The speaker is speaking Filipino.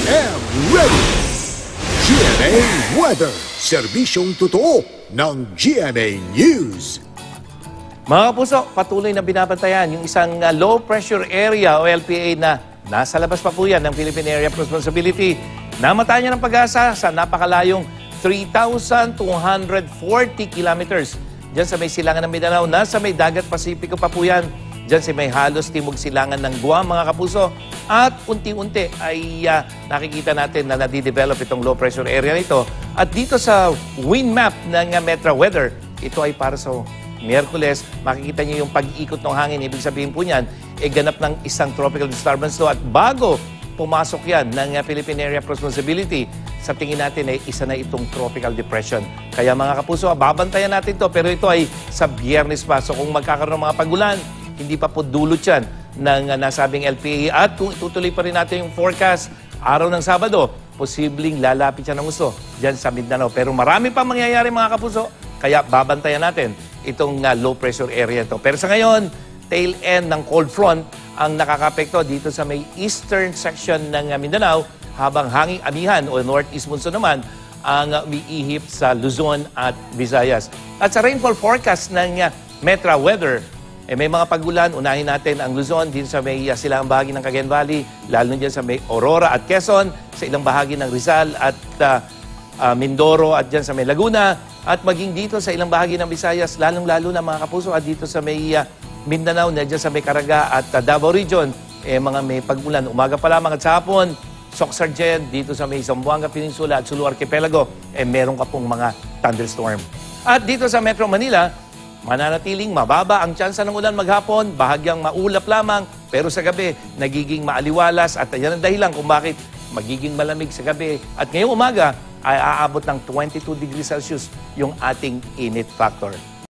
and ready! GMA Weather, serbisyong totoo ng GMA News. Mga kapuso, patuloy na binabantayan yung isang low pressure area o LPA na nasa labas pa po yan ng Philippine Area of Responsibility. Namatayan niya ng pag-asa sa napakalayong 3,240 kilometers. Diyan sa may silangan ng Mindanao, nasa may dagat Pasipiko pa po yan. Diyan sa may halos timog silangan ng Guam, mga kapuso. At unti-unti ay nakikita natin na nadidevelop itong low pressure area nito. At dito sa wind map ng Metra Weather, ito ay para sa Miyerkules, makikita niyo yung pag-ikot ng hangin. Ibig sabihin po niyan, ganap ng isang tropical disturbance to. At bago pumasok yan ng Philippine Area of Responsibility, sa tingin natin ay isa na itong tropical depression. Kaya mga kapuso, babantayan natin to. Pero ito ay sa Biyernes pa. So kung magkakaroon ng mga pagulan, hindi pa po dulot yan ng nasabing LPA. At kung itutuloy pa rin natin yung forecast, araw ng Sabado, posibleng lalapit siya ng gusto dyan sa Mindanao. Pero marami pa mangyayari mga kapuso, kaya babantayan natin itong low pressure area to. Pero sa ngayon, tail end ng cold front ang nakakapekto dito sa may eastern section ng Mindanao, habang hanging amihan o northeast monsoon naman ang umiihip sa Luzon at Visayas. At sa rainfall forecast ng Metra Weather, may mga pagulan. Unahin natin ang Luzon, din sa may silangang bahagi ng Cagayan Valley, lalo na dyan sa may Aurora at Quezon, sa ilang bahagi ng Rizal at Mindoro at dyan sa may Laguna, at maging dito sa ilang bahagi ng Visayas, lalong-lalo na mga kapuso, at dito sa may Mindanao, na dyan sa may Caraga at Davao Region, mga may pagulan. Umaga pa lamang at sa hapon, Soc-Sargent, dito sa may Zamboanga Peninsula at Sulu Archipelago, meron ka pong mga thunderstorm. At dito sa Metro Manila, mananatiling mababa ang tsansa ng ulan maghapon, bahagyang maulap lamang, pero sa gabi, nagiging maaliwalas, at yan ang dahilan kung bakit magiging malamig sa gabi. At ngayong umaga, ay aabot ng 22 degrees Celsius yung ating init factor.